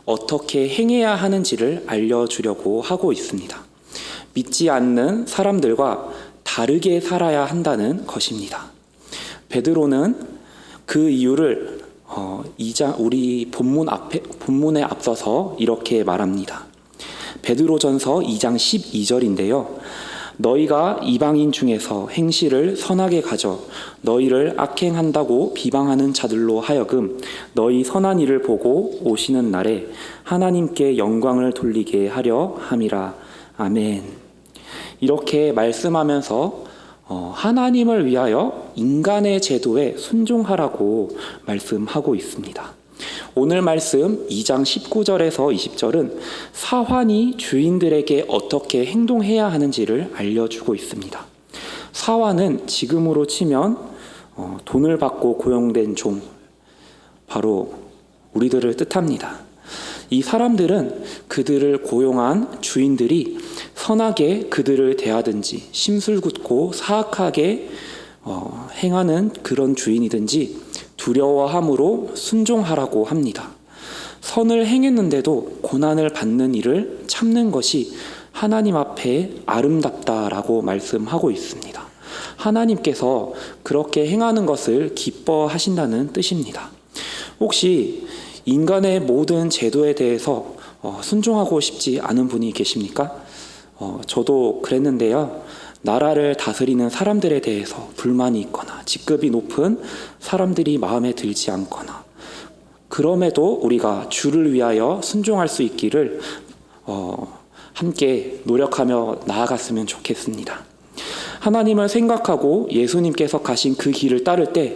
어떻게 행해야 하는지를 알려주려고 하고 있습니다. 믿지 않는 사람들과 다르게 살아야 한다는 것입니다. 베드로는 그 이유를 우리 본문에 앞서서 이렇게 말합니다. 베드로전서 2장 12절인데요. 너희가 이방인 중에서 행실을 선하게 가져 너희를 악행한다고 비방하는 자들로 하여금 너희 선한 일을 보고 오시는 날에 하나님께 영광을 돌리게 하려 함이라. 아멘. 이렇게 말씀하면서 하나님을 위하여 인간의 제도에 순종하라고 말씀하고 있습니다. 오늘 말씀 2장 19절에서 20절은 사환이 주인들에게 어떻게 행동해야 하는지를 알려주고 있습니다. 사환은 지금으로 치면 돈을 받고 고용된 종, 바로 우리들을 뜻합니다. 이 사람들은 그들을 고용한 주인들이 선하게 그들을 대하든지 심술궂고 사악하게 행하는 그런 주인이든지 두려워함으로 순종하라고 합니다. 선을 행했는데도 고난을 받는 일을 참는 것이 하나님 앞에 아름답다라고 말씀하고 있습니다. 하나님께서 그렇게 행하는 것을 기뻐하신다는 뜻입니다. 혹시 인간의 모든 제도에 대해서 순종하고 싶지 않은 분이 계십니까? 저도 그랬는데요. 나라를 다스리는 사람들에 대해서 불만이 있거나 직급이 높은 사람들이 마음에 들지 않거나, 그럼에도 우리가 주를 위하여 순종할 수 있기를 함께 노력하며 나아갔으면 좋겠습니다. 하나님을 생각하고 예수님께서 가신 그 길을 따를 때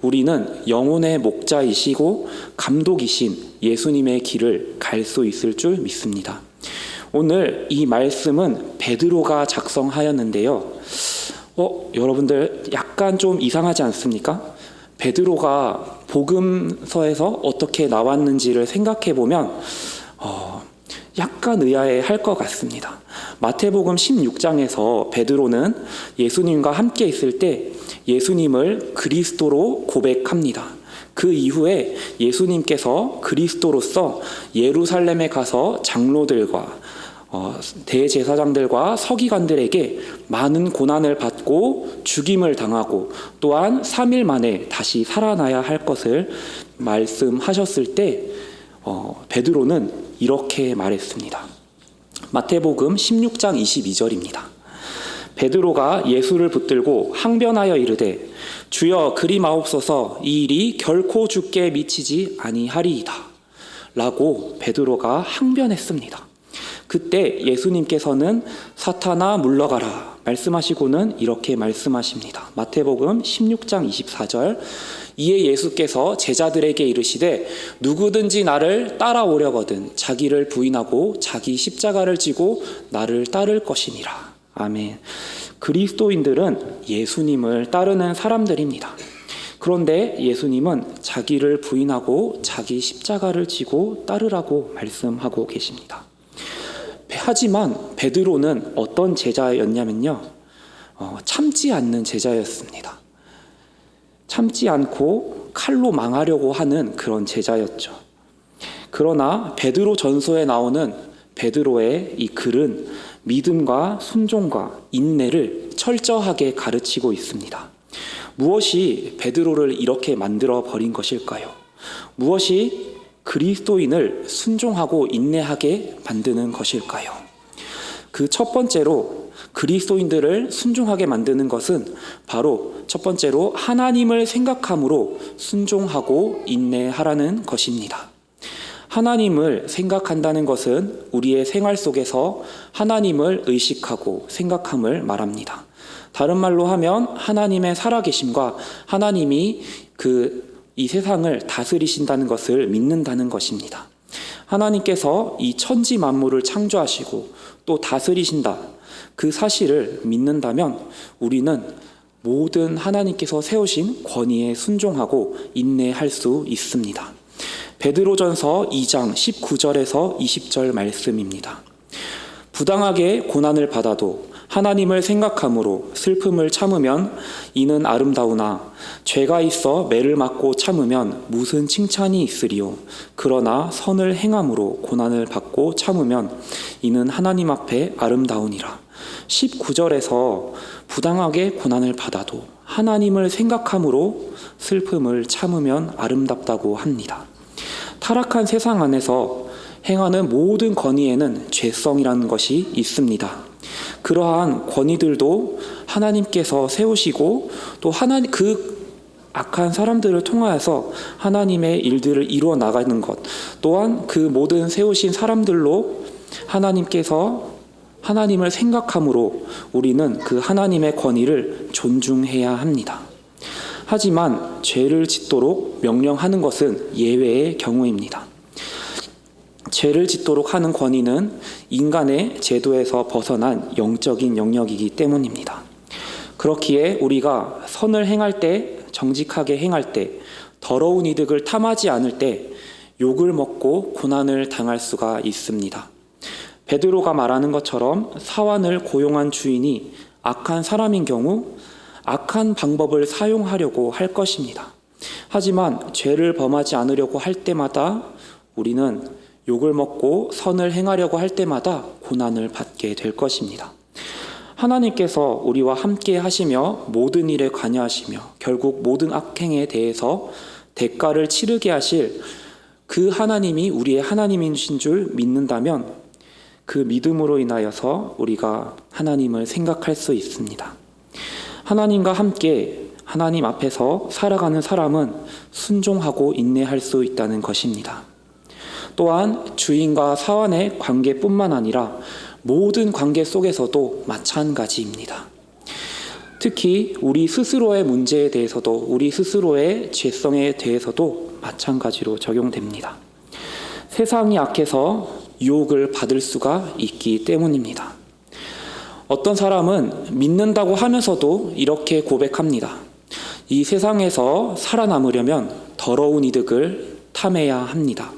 우리는 영혼의 목자이시고 감독이신 예수님의 길을 갈 수 있을 줄 믿습니다. 오늘 이 말씀은 베드로가 작성하였는데요. 여러분들 약간 좀 이상하지 않습니까? 베드로가 복음서에서 어떻게 나왔는지를 생각해 보면 약간 의아해할 것 같습니다. 마태복음 16장에서 베드로는 예수님과 함께 있을 때 예수님을 그리스도로 고백합니다. 그 이후에 예수님께서 그리스도로서 예루살렘에 가서 장로들과 대제사장들과 서기관들에게 많은 고난을 받고 죽임을 당하고 또한 3일 만에 다시 살아나야 할 것을 말씀하셨을 때 베드로는 이렇게 말했습니다. 마태복음 16장 22절입니다. 베드로가 예수를 붙들고 항변하여 이르되 주여 그리 마옵소서, 이 일이 결코 주께 미치지 아니하리이다 라고 베드로가 항변했습니다. 그때 예수님께서는 사탄아 물러가라 말씀하시고는 이렇게 말씀하십니다. 마태복음 16장 24절. 이에 예수께서 제자들에게 이르시되 누구든지 나를 따라오려거든 자기를 부인하고 자기 십자가를 지고 나를 따를 것이니라. 아멘. 그리스도인들은 예수님을 따르는 사람들입니다. 그런데 예수님은 자기를 부인하고 자기 십자가를 지고 따르라고 말씀하고 계십니다. 하지만 베드로는 어떤 제자였냐면요, 참지 않는 제자였습니다. 참지 않고 칼로 망하려고 하는 그런 제자였죠. 그러나 베드로 전서에 나오는 베드로의 이 글은 믿음과 순종과 인내를 철저하게 가르치고 있습니다. 무엇이 베드로를 이렇게 만들어 버린 것일까요? 무엇이 그리스도인을 순종하고 인내하게 만드는 것일까요? 그 첫 번째로 그리스도인들을 순종하게 만드는 것은 바로 첫 번째로 하나님을 생각함으로 순종하고 인내하라는 것입니다. 하나님을 생각한다는 것은 우리의 생활 속에서 하나님을 의식하고 생각함을 말합니다. 다른 말로 하면 하나님의 살아계심과 하나님이 이 세상을 다스리신다는 것을 믿는다는 것입니다. 하나님께서 이 천지 만물을 창조하시고 또 다스리신다, 그 사실을 믿는다면 우리는 모든 하나님께서 세우신 권위에 순종하고 인내할 수 있습니다. 베드로전서 2장 19절에서 20절 말씀입니다. 부당하게 고난을 받아도 하나님을 생각함으로 슬픔을 참으면 이는 아름다우나 죄가 있어 매를 맞고 참으면 무슨 칭찬이 있으리요. 그러나 선을 행함으로 고난을 받고 참으면 이는 하나님 앞에 아름다우니라. 19절에서 부당하게 고난을 받아도 하나님을 생각함으로 슬픔을 참으면 아름답다고 합니다. 타락한 세상 안에서 행하는 모든 권위에는 죄성이라는 것이 있습니다. 그러한 권위들도 하나님께서 세우시고 또 그 악한 사람들을 통하여서 하나님의 일들을 이루어 나가는 것, 또한 그 모든 세우신 사람들로 하나님께서 하나님을 생각함으로 우리는 그 하나님의 권위를 존중해야 합니다. 하지만 죄를 짓도록 명령하는 것은 예외의 경우입니다. 죄를 짓도록 하는 권위는 인간의 제도에서 벗어난 영적인 영역이기 때문입니다. 그렇기에 우리가 선을 행할 때, 정직하게 행할 때, 더러운 이득을 탐하지 않을 때 욕을 먹고 고난을 당할 수가 있습니다. 베드로가 말하는 것처럼 사환을 고용한 주인이 악한 사람인 경우 악한 방법을 사용하려고 할 것입니다. 하지만 죄를 범하지 않으려고 할 때마다 우리는 욕을 먹고 선을 행하려고 할 때마다 고난을 받게 될 것입니다. 하나님께서 우리와 함께 하시며 모든 일에 관여하시며 결국 모든 악행에 대해서 대가를 치르게 하실 그 하나님이 우리의 하나님이신 줄 믿는다면 그 믿음으로 인하여서 우리가 하나님을 생각할 수 있습니다. 하나님과 함께 하나님 앞에서 살아가는 사람은 순종하고 인내할 수 있다는 것입니다. 또한 주인과 사환의 관계뿐만 아니라 모든 관계 속에서도 마찬가지입니다. 특히 우리 스스로의 문제에 대해서도 우리 스스로의 죄성에 대해서도 마찬가지로 적용됩니다. 세상이 악해서 유혹을 받을 수가 있기 때문입니다. 어떤 사람은 믿는다고 하면서도 이렇게 고백합니다. 이 세상에서 살아남으려면 더러운 이득을 탐해야 합니다.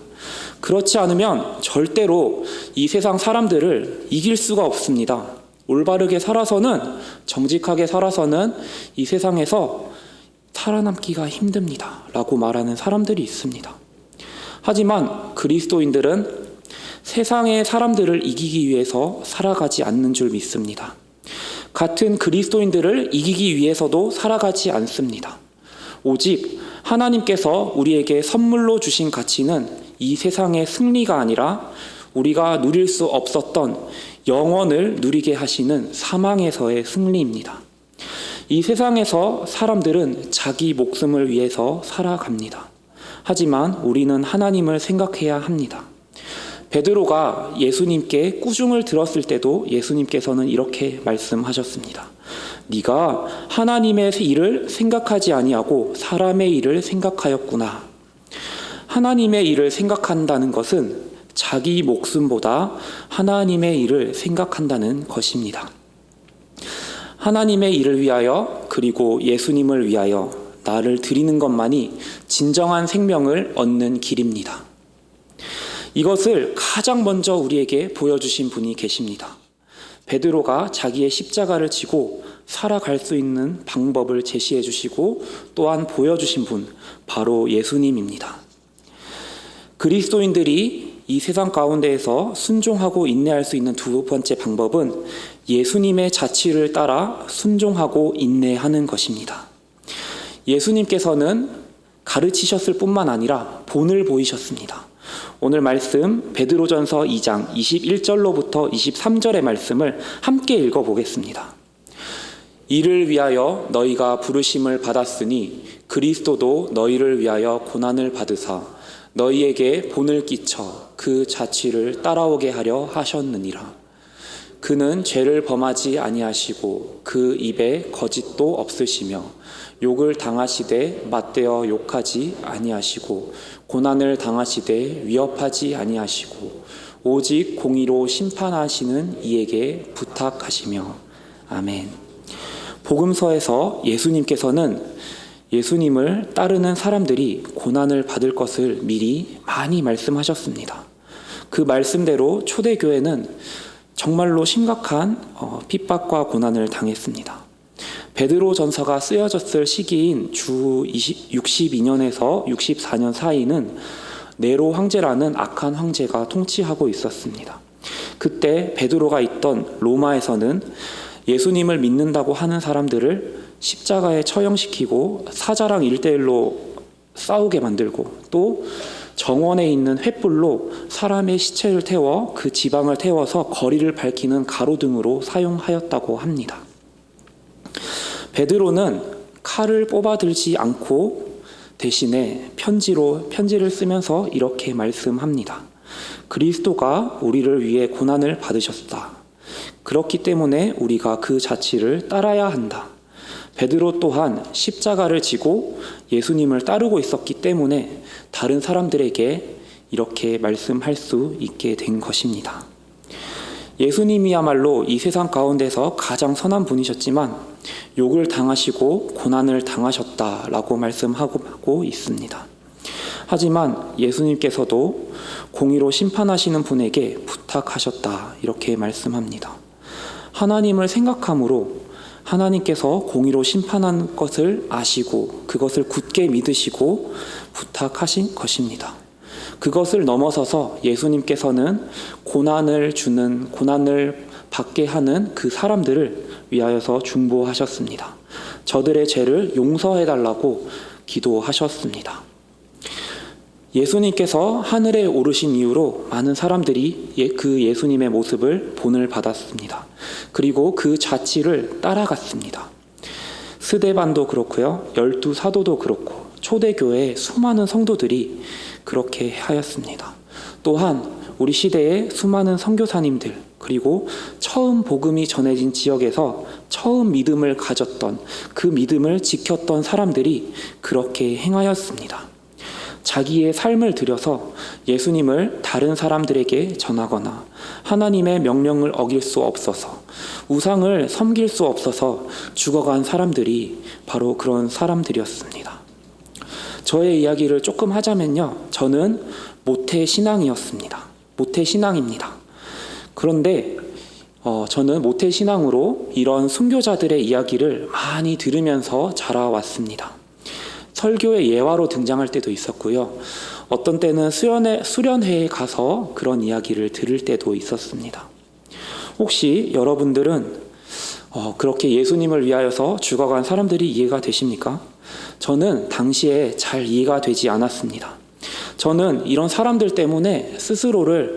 그렇지 않으면 절대로 이 세상 사람들을 이길 수가 없습니다. 올바르게 살아서는, 정직하게 살아서는 이 세상에서 살아남기가 힘듭니다. 라고 말하는 사람들이 있습니다. 하지만 그리스도인들은 세상의 사람들을 이기기 위해서 살아가지 않는 줄 믿습니다. 같은 그리스도인들을 이기기 위해서도 살아가지 않습니다. 오직 하나님께서 우리에게 선물로 주신 가치는 이 세상의 승리가 아니라 우리가 누릴 수 없었던 영원을 누리게 하시는 사망에서의 승리입니다. 이 세상에서 사람들은 자기 목숨을 위해서 살아갑니다. 하지만 우리는 하나님을 생각해야 합니다. 베드로가 예수님께 꾸중을 들었을 때도 예수님께서는 이렇게 말씀하셨습니다. 네가 하나님의 일을 생각하지 아니하고 사람의 일을 생각하였구나. 하나님의 일을 생각한다는 것은 자기 목숨보다 하나님의 일을 생각한다는 것입니다. 하나님의 일을 위하여 그리고 예수님을 위하여 나를 드리는 것만이 진정한 생명을 얻는 길입니다. 이것을 가장 먼저 우리에게 보여주신 분이 계십니다. 베드로가 자기의 십자가를 지고 살아갈 수 있는 방법을 제시해 주시고 또한 보여주신 분, 바로 예수님입니다. 그리스도인들이 이 세상 가운데에서 순종하고 인내할 수 있는 두 번째 방법은 예수님의 자치를 따라 순종하고 인내하는 것입니다. 예수님께서는 가르치셨을 뿐만 아니라 본을 보이셨습니다. 오늘 말씀 베드로전서 2장 21절로부터 23절의 말씀을 함께 읽어보겠습니다. 이를 위하여 너희가 부르심을 받았으니 그리스도도 너희를 위하여 고난을 받으사 너희에게 본을 끼쳐 그 자취를 따라오게 하려 하셨느니라. 그는 죄를 범하지 아니하시고 그 입에 거짓도 없으시며 욕을 당하시되 맞대어 욕하지 아니하시고 고난을 당하시되 위협하지 아니하시고 오직 공의로 심판하시는 이에게 부탁하시며. 아멘. 복음서에서 예수님께서는 예수님을 따르는 사람들이 고난을 받을 것을 미리 많이 말씀하셨습니다. 그 말씀대로 초대교회는 정말로 심각한 핍박과 고난을 당했습니다. 베드로 전서가 쓰여졌을 시기인 주 62년에서 64년 사이는 네로 황제라는 악한 황제가 통치하고 있었습니다. 그때 베드로가 있던 로마에서는 예수님을 믿는다고 하는 사람들을 십자가에 처형시키고 사자랑 1대1로 싸우게 만들고 또 정원에 있는 횃불로 사람의 시체를 태워 그 지방을 태워서 거리를 밝히는 가로등으로 사용하였다고 합니다. 베드로는 칼을 뽑아들지 않고 대신에 편지를 쓰면서 이렇게 말씀합니다. 그리스도가 우리를 위해 고난을 받으셨다. 그렇기 때문에 우리가 그 자취를 따라야 한다. 베드로 또한 십자가를 지고 예수님을 따르고 있었기 때문에 다른 사람들에게 이렇게 말씀할 수 있게 된 것입니다. 예수님이야말로 이 세상 가운데서 가장 선한 분이셨지만 욕을 당하시고 고난을 당하셨다라고 말씀하고 있습니다. 하지만 예수님께서도 공의로 심판하시는 분에게 부탁하셨다 이렇게 말씀합니다. 하나님을 생각함으로 하나님께서 공의로 심판한 것을 아시고 그것을 굳게 믿으시고 부탁하신 것입니다. 그것을 넘어서서 예수님께서는 고난을 받게 하는 그 사람들을 위하여서 중보하셨습니다. 저들의 죄를 용서해달라고 기도하셨습니다. 예수님께서 하늘에 오르신 이후로 많은 사람들이 그 예수님의 모습을 본을 받았습니다. 그리고 그 자취를 따라갔습니다. 스데반도 그렇고요. 12사도도 그렇고 초대교회의 수많은 성도들이 그렇게 하였습니다. 또한 우리 시대의 수많은 선교사님들 그리고 처음 복음이 전해진 지역에서 처음 믿음을 가졌던 그 믿음을 지켰던 사람들이 그렇게 행하였습니다. 자기의 삶을 들여서 예수님을 다른 사람들에게 전하거나 하나님의 명령을 어길 수 없어서 우상을 섬길 수 없어서 죽어간 사람들이 바로 그런 사람들이었습니다. 저의 이야기를 조금 하자면요. 저는 모태신앙입니다. 그런데 저는 모태신앙으로 이런 순교자들의 이야기를 많이 들으면서 자라왔습니다. 설교의 예화로 등장할 때도 있었고요. 어떤 때는 수련회에 가서 그런 이야기를 들을 때도 있었습니다. 혹시 여러분들은 그렇게 예수님을 위하여서 죽어간 사람들이 이해가 되십니까? 저는 당시에 잘 이해가 되지 않았습니다. 저는 이런 사람들 때문에 스스로를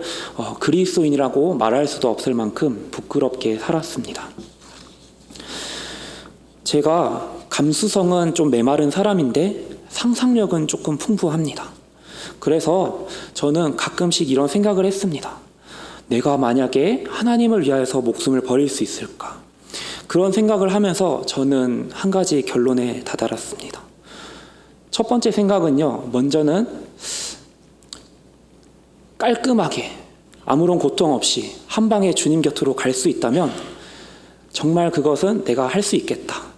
그리스도인이라고 말할 수도 없을 만큼 부끄럽게 살았습니다. 제가 감수성은 좀 메마른 사람인데 상상력은 조금 풍부합니다. 그래서 저는 가끔씩 이런 생각을 했습니다. 내가 만약에 하나님을 위하여서 목숨을 버릴 수 있을까? 그런 생각을 하면서 저는 한 가지 결론에 다다랐습니다. 첫 번째 생각은요. 먼저는 깔끔하게 아무런 고통 없이 한 방에 주님 곁으로 갈 수 있다면 정말 그것은 내가 할 수 있겠다.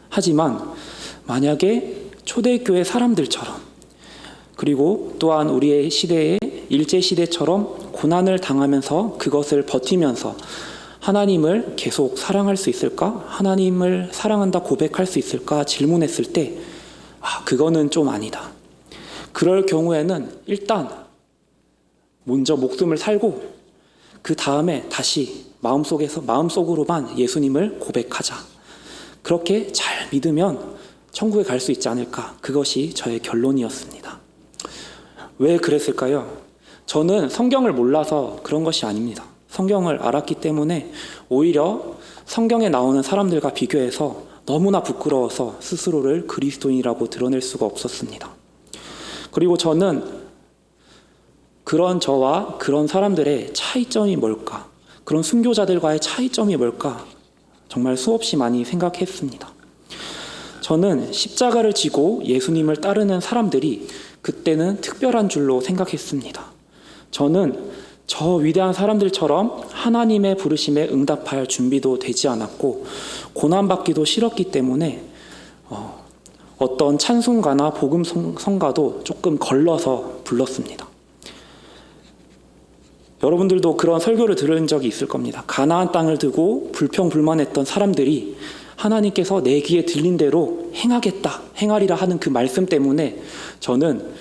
하지만 만약에 초대교회 사람들처럼 그리고 또한 우리의 시대의 일제시대처럼 고난을 당하면서 그것을 버티면서 하나님을 계속 사랑할 수 있을까? 하나님을 사랑한다 고백할 수 있을까? 질문했을 때 그거는 좀 아니다. 그럴 경우에는 일단 먼저 목숨을 살고 그 다음에 다시 마음속으로만 예수님을 고백하자. 그렇게 잘 믿으면 천국에 갈 수 있지 않을까? 그것이 저의 결론이었습니다. 왜 그랬을까요? 저는 성경을 몰라서 그런 것이 아닙니다. 성경을 알았기 때문에 오히려 성경에 나오는 사람들과 비교해서 너무나 부끄러워서 스스로를 그리스도인이라고 드러낼 수가 없었습니다. 그리고 저는 그런 저와 그런 사람들의 차이점이 뭘까? 그런 순교자들과의 차이점이 뭘까? 정말 수없이 많이 생각했습니다. 저는 십자가를 지고 예수님을 따르는 사람들이 그때는 특별한 줄로 생각했습니다. 저는 저 위대한 사람들처럼 하나님의 부르심에 응답할 준비도 되지 않았고 고난받기도 싫었기 때문에 어떤 찬송가나 복음성가도 조금 걸러서 불렀습니다. 여러분들도 그런 설교를 들은 적이 있을 겁니다. 가나안 땅을 두고 불평불만했던 사람들이 하나님께서 내 귀에 들린 대로 행하겠다, 행하리라 하는 그 말씀 때문에 저는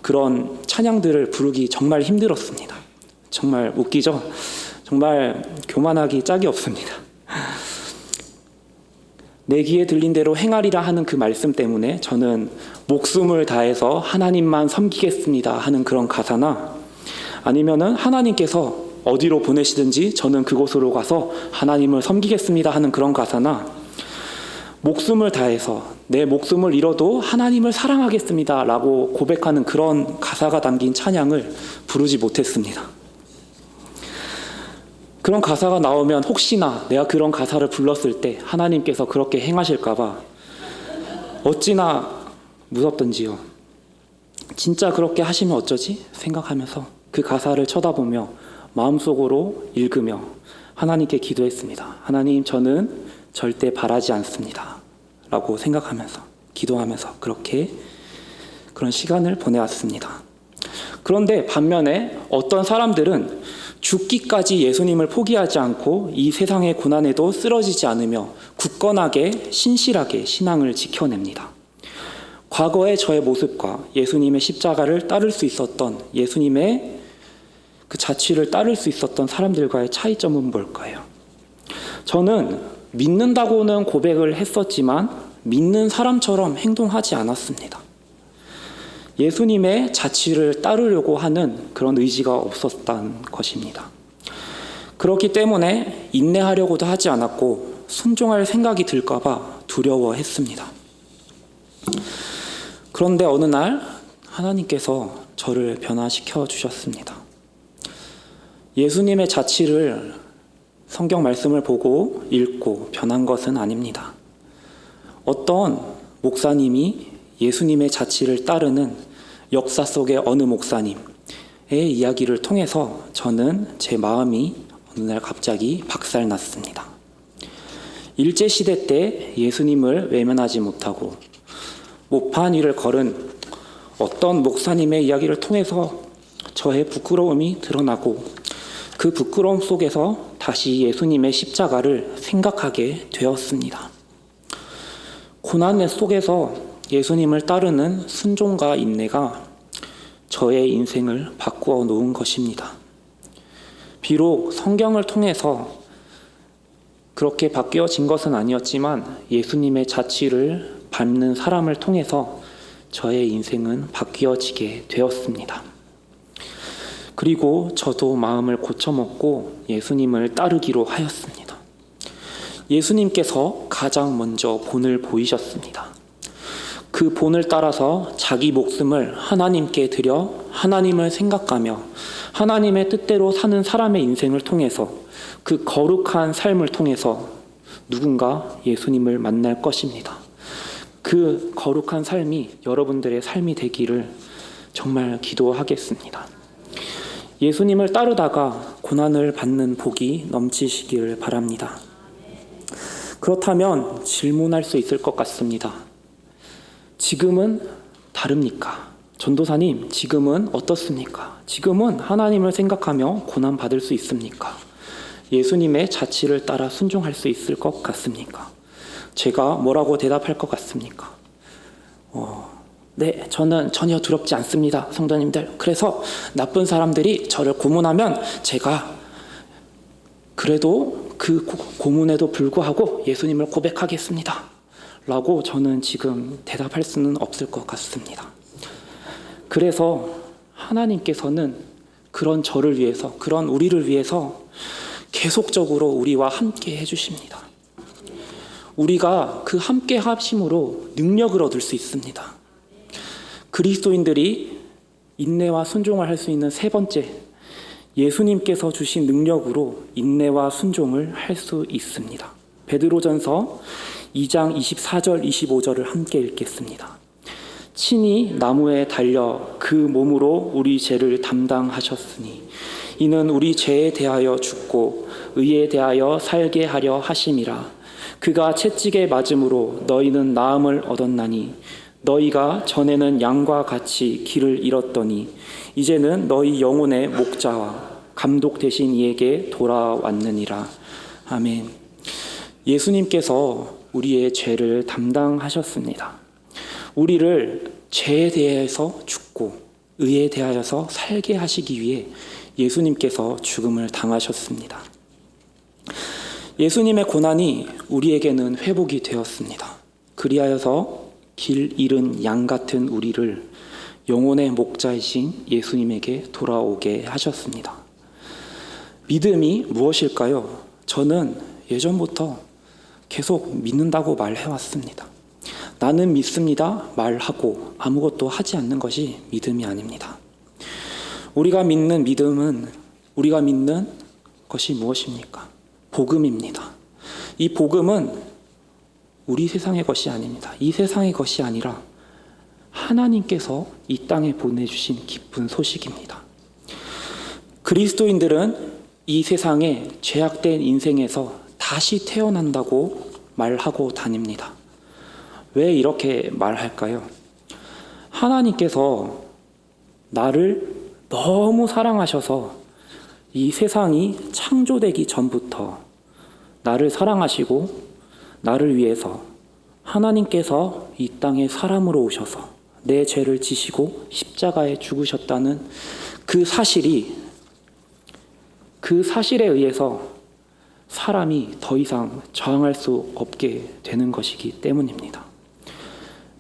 그런 찬양들을 부르기 정말 힘들었습니다. 정말 웃기죠? 정말 교만하기 짝이 없습니다. 내 귀에 들린 대로 행하리라 하는 그 말씀 때문에 저는 목숨을 다해서 하나님만 섬기겠습니다 하는 그런 가사나, 아니면은 하나님께서 어디로 보내시든지 저는 그곳으로 가서 하나님을 섬기겠습니다 하는 그런 가사나, 목숨을 다해서 내 목숨을 잃어도 하나님을 사랑하겠습니다 라고 고백하는 그런 가사가 담긴 찬양을 부르지 못했습니다. 그런 가사가 나오면 혹시나 내가 그런 가사를 불렀을 때 하나님께서 그렇게 행하실까봐 어찌나 무섭던지요. 진짜 그렇게 하시면 어쩌지? 생각하면서 그 가사를 쳐다보며 마음속으로 읽으며 하나님께 기도했습니다. 하나님, 저는 절대 바라지 않습니다 라고 생각하면서 기도하면서 그런 시간을 보내왔습니다. 그런데 반면에 어떤 사람들은 죽기까지 예수님을 포기하지 않고 이 세상의 고난에도 쓰러지지 않으며 굳건하게 신실하게 신앙을 지켜냅니다. 과거의 저의 모습과 예수님의 십자가를 따를 수 있었던, 예수님의 그 자취를 따를 수 있었던 사람들과의 차이점은 뭘까요? 저는 믿는다고는 고백을 했었지만 믿는 사람처럼 행동하지 않았습니다. 예수님의 자취를 따르려고 하는 그런 의지가 없었다는 것입니다. 그렇기 때문에 인내하려고도 하지 않았고 순종할 생각이 들까 봐 두려워했습니다. 그런데 어느 날 하나님께서 저를 변화시켜 주셨습니다. 예수님의 자취를 성경 말씀을 보고 읽고 변한 것은 아닙니다. 어떤 목사님이 예수님의 자취를 따르는 역사 속의 어느 목사님의 이야기를 통해서 저는 제 마음이 어느 날 갑자기 박살났습니다. 일제시대 때 예수님을 외면하지 못하고 모판 위를 걸은 어떤 목사님의 이야기를 통해서 저의 부끄러움이 드러나고 그 부끄러움 속에서 다시 예수님의 십자가를 생각하게 되었습니다. 고난 속에서 예수님을 따르는 순종과 인내가 저의 인생을 바꾸어 놓은 것입니다. 비록 성경을 통해서 그렇게 바뀌어진 것은 아니었지만 예수님의 자취를 밟는 사람을 통해서 저의 인생은 바뀌어지게 되었습니다. 그리고 저도 마음을 고쳐먹고 예수님을 따르기로 하였습니다. 예수님께서 가장 먼저 본을 보이셨습니다. 그 본을 따라서 자기 목숨을 하나님께 드려 하나님을 생각하며 하나님의 뜻대로 사는 사람의 인생을 통해서, 그 거룩한 삶을 통해서 누군가 예수님을 만날 것입니다. 그 거룩한 삶이 여러분들의 삶이 되기를 정말 기도하겠습니다. 예수님을 따르다가 고난을 받는 복이 넘치시기를 바랍니다. 그렇다면 질문할 수 있을 것 같습니다. 지금은 다릅니까? 전도사님, 지금은 어떻습니까? 지금은 하나님을 생각하며 고난 받을 수 있습니까? 예수님의 자취를 따라 순종할 수 있을 것 같습니까? 제가 뭐라고 대답할 것 같습니까? 네, 저는 전혀 두렵지 않습니다, 성도님들. 그래서 나쁜 사람들이 저를 고문하면 제가 그래도 그 고문에도 불구하고 예수님을 고백하겠습니다 라고 저는 지금 대답할 수는 없을 것 같습니다. 그래서 하나님께서는 그런 저를 위해서, 그런 우리를 위해서 계속적으로 우리와 함께 해주십니다. 우리가 그 함께 하심으로 능력을 얻을 수 있습니다. 그리스도인들이 인내와 순종을 할 수 있는 세 번째, 예수님께서 주신 능력으로 인내와 순종을 할 수 있습니다. 베드로전서 2장 24절 25절을 함께 읽겠습니다. 친히 나무에 달려 그 몸으로 우리 죄를 담당하셨으니 이는 우리 죄에 대하여 죽고 의에 대하여 살게 하려 하심이라. 그가 채찍에 맞음으로 너희는 나음을 얻었나니 너희가 전에는 양과 같이 길을 잃었더니 이제는 너희 영혼의 목자와 감독 되신 이에게 돌아왔느니라. 아멘. 예수님께서 우리의 죄를 담당하셨습니다. 우리를 죄에 대해서 죽고 의에 대하여서 살게 하시기 위해 예수님께서 죽음을 당하셨습니다. 예수님의 고난이 우리에게는 회복이 되었습니다. 그리하여서 길 잃은 양 같은 우리를 영혼의 목자이신 예수님에게 돌아오게 하셨습니다. 믿음이 무엇일까요? 저는 예전부터 계속 믿는다고 말해왔습니다. 나는 믿습니다 말하고 아무것도 하지 않는 것이 믿음이 아닙니다. 우리가 믿는 믿음은 우리가 믿는 것이 무엇입니까? 복음입니다. 이 복음은 우리 세상의 것이 아닙니다. 이 세상의 것이 아니라 하나님께서 이 땅에 보내주신 기쁜 소식입니다. 그리스도인들은 이 세상에 죄악된 인생에서 다시 태어난다고 말하고 다닙니다. 왜 이렇게 말할까요? 하나님께서 나를 너무 사랑하셔서 이 세상이 창조되기 전부터 나를 사랑하시고 나를 위해서 하나님께서 이 땅에 사람으로 오셔서 내 죄를 지시고 십자가에 죽으셨다는 그 사실에 의해서 사람이 더 이상 저항할 수 없게 되는 것이기 때문입니다.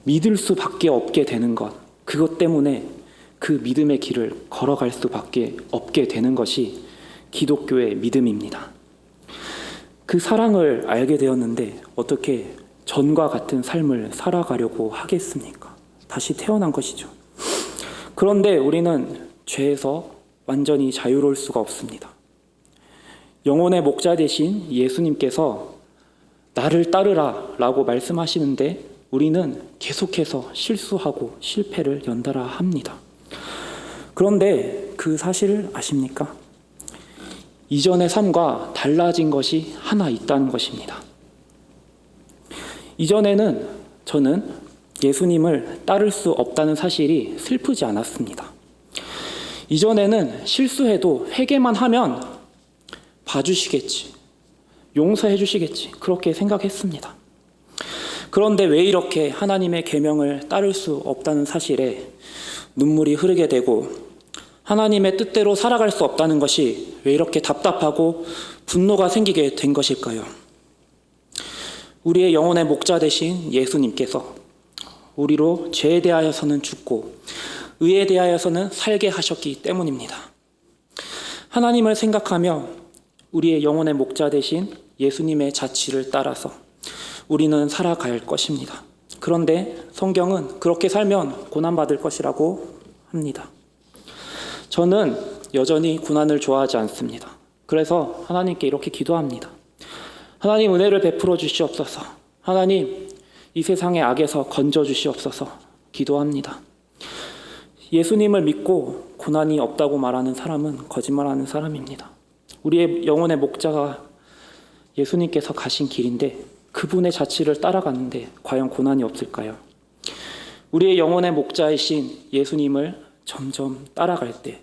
믿을 수밖에 없게 되는 것, 그것 때문에 그 믿음의 길을 걸어갈 수밖에 없게 되는 것이 기독교의 믿음입니다. 그 사랑을 알게 되었는데 어떻게 전과 같은 삶을 살아가려고 하겠습니까? 다시 태어난 것이죠. 그런데 우리는 죄에서 완전히 자유로울 수가 없습니다. 영혼의 목자 되신 예수님께서 나를 따르라 라고 말씀하시는데 우리는 계속해서 실수하고 실패를 연달아 합니다. 그런데 그 사실을 아십니까? 이전의 삶과 달라진 것이 하나 있다는 것입니다. 이전에는 저는 예수님을 따를 수 없다는 사실이 슬프지 않았습니다. 이전에는 실수해도 회개만 하면 봐주시겠지, 용서해 주시겠지, 그렇게 생각했습니다. 그런데 왜 이렇게 하나님의 계명을 따를 수 없다는 사실에 눈물이 흐르게 되고 하나님의 뜻대로 살아갈 수 없다는 것이 왜 이렇게 답답하고 분노가 생기게 된 것일까요? 우리의 영혼의 목자 되신 예수님께서 우리로 죄에 대하여서는 죽고 의에 대하여서는 살게 하셨기 때문입니다. 하나님을 생각하며 우리의 영혼의 목자 되신 예수님의 자취를 따라서 우리는 살아갈 것입니다. 그런데 성경은 그렇게 살면 고난받을 것이라고 합니다. 저는 여전히 고난을 좋아하지 않습니다. 그래서 하나님께 이렇게 기도합니다. 하나님 은혜를 베풀어 주시옵소서. 하나님 이 세상의 악에서 건져 주시옵소서 기도합니다. 예수님을 믿고 고난이 없다고 말하는 사람은 거짓말하는 사람입니다. 우리의 영혼의 목자가 예수님께서 가신 길인데 그분의 자취를 따라갔는데 과연 고난이 없을까요? 우리의 영혼의 목자이신 예수님을 점점 따라갈 때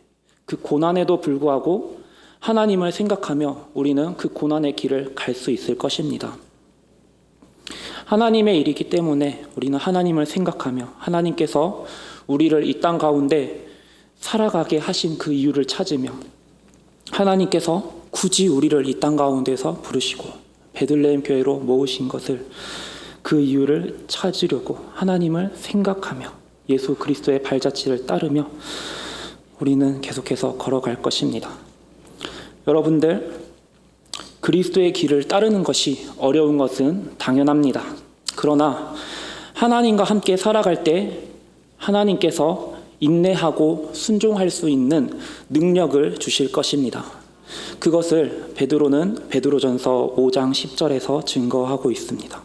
그 고난에도 불구하고 하나님을 생각하며 우리는 그 고난의 길을 갈 수 있을 것입니다. 하나님의 일이기 때문에 우리는 하나님을 생각하며 하나님께서 우리를 이 땅 가운데 살아가게 하신 그 이유를 찾으며 하나님께서 굳이 우리를 이 땅 가운데서 부르시고 베들레헴 교회로 모으신 것을 그 이유를 찾으려고 하나님을 생각하며 예수 그리스도의 발자취를 따르며 우리는 계속해서 걸어갈 것입니다. 여러분들, 그리스도의 길을 따르는 것이 어려운 것은 당연합니다. 그러나 하나님과 함께 살아갈 때 하나님께서 인내하고 순종할 수 있는 능력을 주실 것입니다. 그것을 베드로는 베드로전서 5장 10절에서 증거하고 있습니다.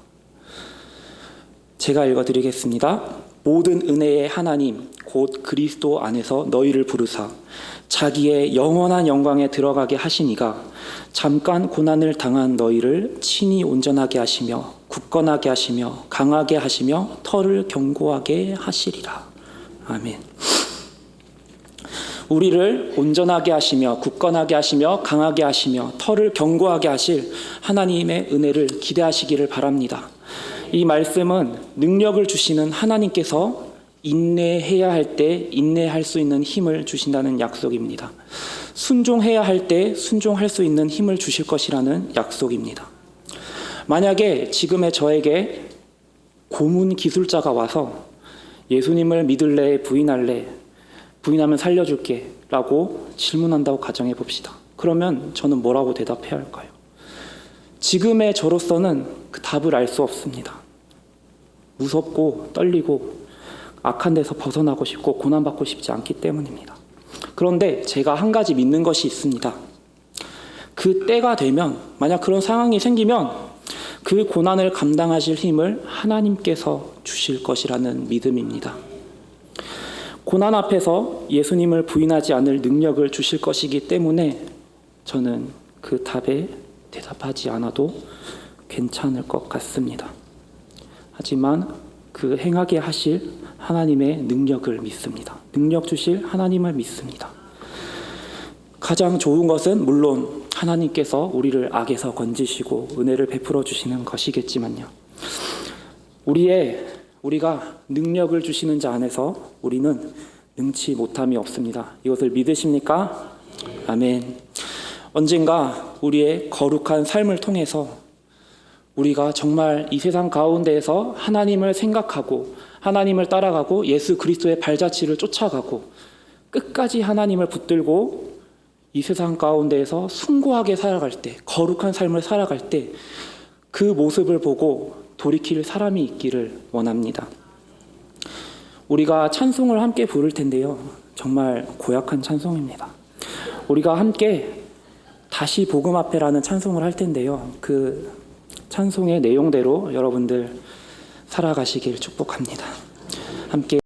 제가 읽어드리겠습니다. 모든 은혜의 하나님 곧 그리스도 안에서 너희를 부르사 자기의 영원한 영광에 들어가게 하시니가 잠깐 고난을 당한 너희를 친히 온전하게 하시며 굳건하게 하시며 강하게 하시며 터를 견고하게 하시리라. 아멘. 우리를 온전하게 하시며 굳건하게 하시며 강하게 하시며 털을 견고하게 하실 하나님의 은혜를 기대하시기를 바랍니다. 이 말씀은 능력을 주시는 하나님께서 인내해야 할 때 인내할 수 있는 힘을 주신다는 약속입니다. 순종해야 할 때 순종할 수 있는 힘을 주실 것이라는 약속입니다. 만약에 지금의 저에게 고문 기술자가 와서 예수님을 믿을래 부인할래? 부인하면 살려줄게 라고 질문한다고 가정해 봅시다. 그러면 저는 뭐라고 대답해야 할까요? 지금의 저로서는 그 답을 알 수 없습니다. 무섭고 떨리고 악한 데서 벗어나고 싶고 고난받고 싶지 않기 때문입니다. 그런데 제가 한 가지 믿는 것이 있습니다. 그 때가 되면, 만약 그런 상황이 생기면 그 고난을 감당하실 힘을 하나님께서 주실 것이라는 믿음입니다. 고난 앞에서 예수님을 부인하지 않을 능력을 주실 것이기 때문에 저는 그 답에 대답하지 않아도 괜찮을 것 같습니다. 하지만 그 행하게 하실 하나님의 능력을 믿습니다. 능력 주실 하나님을 믿습니다. 가장 좋은 것은 물론 하나님께서 우리를 악에서 건지시고 은혜를 베풀어 주시는 것이겠지만요. 우리가 능력을 주시는 자 안에서 우리는 능치 못함이 없습니다. 이것을 믿으십니까? 아멘. 언젠가 우리의 거룩한 삶을 통해서 우리가 정말 이 세상 가운데에서 하나님을 생각하고 하나님을 따라가고 예수 그리스도의 발자취를 쫓아가고 끝까지 하나님을 붙들고 이 세상 가운데에서 숭고하게 살아갈 때, 거룩한 삶을 살아갈 때 그 모습을 보고 돌이킬 사람이 있기를 원합니다. 우리가 찬송을 함께 부를 텐데요. 정말 고약한 찬송입니다. 우리가 함께 다시 복음 앞에라는 찬송을 할 텐데요. 그 찬송의 내용대로 여러분들 살아가시길 축복합니다. 함께